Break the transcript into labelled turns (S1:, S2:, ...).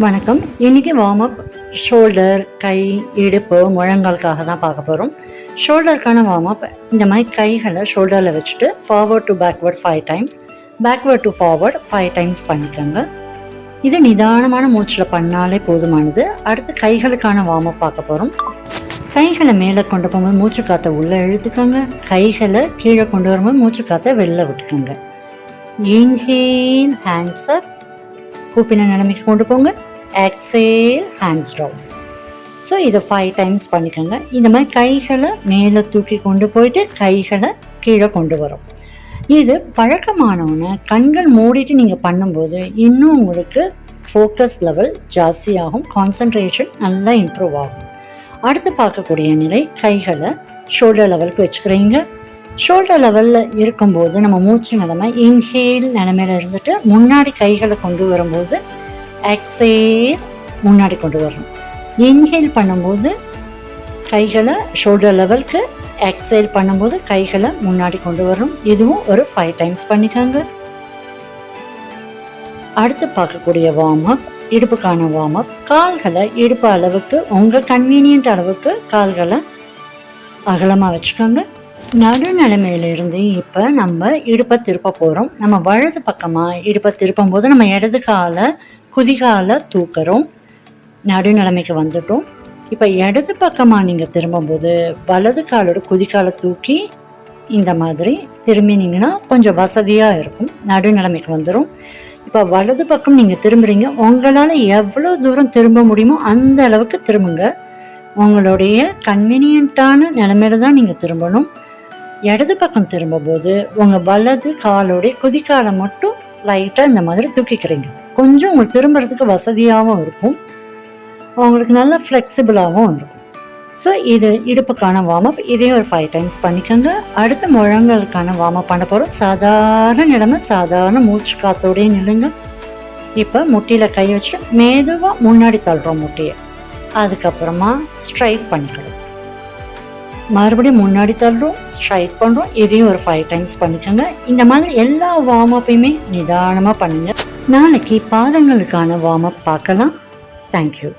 S1: வணக்கம். இன்றைக்கி warm up shoulder, கை, இடுப்பு, முழங்காலுக்காக தான் பார்க்க போகிறோம். ஷோல்டருக்கான வார்ம் அப் இந்த மாதிரி கைகளை ஷோல்டரில் வச்சுட்டு forward to backward 5 times, backward to forward 5 times பண்ணிக்கோங்க. இது நிதானமான மூச்சில் பண்ணாலே போதுமானது. அடுத்து கைகளுக்கான வார்ம் அப் பார்க்க போகிறோம். கைகளை மேலே கொண்டு போகும்போது மூச்சு காற்றை உள்ளே இழுத்துக்கோங்க. கைகளை கீழே கொண்டு வரும்போது மூச்சு காற்றை வெளில விட்டுக்கோங்க. இன்ஹேல், ஹேண்ட்ஸ் அப், கூப்பின நிலைமைக்கு கொண்டு போங்க. Exhale, hands down. ஸோ இதை 5 டைம்ஸ் பண்ணிக்கோங்க. இந்த மாதிரி கைகளை மேலே தூக்கி கொண்டு போயிட்டு கைகளை கீழே கொண்டு வரும். இது பழக்கமானவொன்னே கண்கள் மூடிட்டு நீங்கள் பண்ணும்போது இன்னும் உங்களுக்கு ஃபோக்கஸ் லெவல் ஜாஸ்தியாகும், கான்சன்ட்ரேஷன் நல்லா இம்ப்ரூவ் ஆகும். அடுத்து பார்க்கக்கூடிய நிலை, கைகளை ஷோல்டர் லெவலுக்கு வச்சுக்கிறீங்க. ஷோல்டர் லெவலில் இருக்கும்போது நம்ம மூச்சு நிலைமை இன்ஹேல் நிலைமையில் இருந்துட்டு முன்னாடி கைகளை கொண்டு வரும்போது எக்ஸேல் முன்னாடி கொண்டு வரணும். இன்ஹேல் பண்ணும்போது கைகளை ஷோல்டர் லெவலுக்கு, எக்ஸேல் பண்ணும்போது கைகளை முன்னாடி கொண்டு வரணும். இதுவும் ஒரு 5 டைம்ஸ் பண்ணிக்கோங்க. அடுத்து பார்க்கக்கூடிய வார்ம் அப், இடுப்புக்கான வார்ம் அப். கால்களை இடுப்பு அளவுக்கு, உங்கள் கன்வீனியன்ட் அளவுக்கு கால்களை அகலமாக வச்சுக்கோங்க. நடுநிலைமையிலிருந்து இப்போ நம்ம இடுப்பை திருப்ப போகிறோம். நம்ம வலது பக்கமாக இடுப்பை திருப்பும் போது நம்ம இடது காலை குதிகாலை தூக்குறோம். நடுநிலைமைக்கு வந்துட்டோம். இப்போ இடது பக்கமாக நீங்கள் திரும்பும்போது வலது காலோட குதிகாலை தூக்கி இந்த மாதிரி திரும்பினீங்கன்னா கொஞ்சம் வசதியாக இருக்கும். நடுநிலைமைக்கு வந்துடும். இப்போ வலது பக்கம் நீங்கள் திரும்புகிறீங்க. உங்களால் எவ்வளோ தூரம் திரும்ப முடியுமோ அந்த அளவுக்கு திரும்புங்க. உங்களுடைய கன்வீனியண்ட்டான நிலைமையில தான் நீங்கள் திரும்பணும். இடது பக்கம் திரும்பும்போது உங்கள் வலது காலோடைய குதிக்காலை மட்டும் லைட்டாக இந்த மாதிரி தூக்கிக்கிறீங்க. கொஞ்சம் உங்களுக்கு திரும்புறதுக்கு வசதியாகவும் இருக்கும், உங்களுக்கு நல்லா ஃப்ளெக்சிபிளாகவும் இருக்கும். ஸோ இது இடுப்புக்கான வார்ம் அப். இதையும் ஒரு 5 டைம்ஸ் பண்ணிக்கோங்க. அடுத்த முழங்களுக்கான வார்ம் அப் பண்ண போகிறோம். சாதாரண நிலைமை, சாதாரண மூச்சு காத்தோடைய நிலுங்க. இப்போ முட்டியில் கை வச்சுட்டு மெதுவாக முன்னாடி தள்ளுறோம் முட்டியை. அதுக்கப்புறமா ஸ்ட்ரைட் பண்ணிக்கணும். மறுபடியும் முன்னாடி தள்ளுறோம், ஸ்ட்ரைட் பண்ணுறோம். இதையும் ஒரு 5 டைம்ஸ் பண்ணிக்கோங்க. இந்த மாதிரி எல்லா வார்ம் அப்பையுமே நிதானமாக பண்ணுங்கள். நாளைக்கு பாதங்களுக்கான வார்ம் அப் பார்க்கலாம். தேங்க்யூ.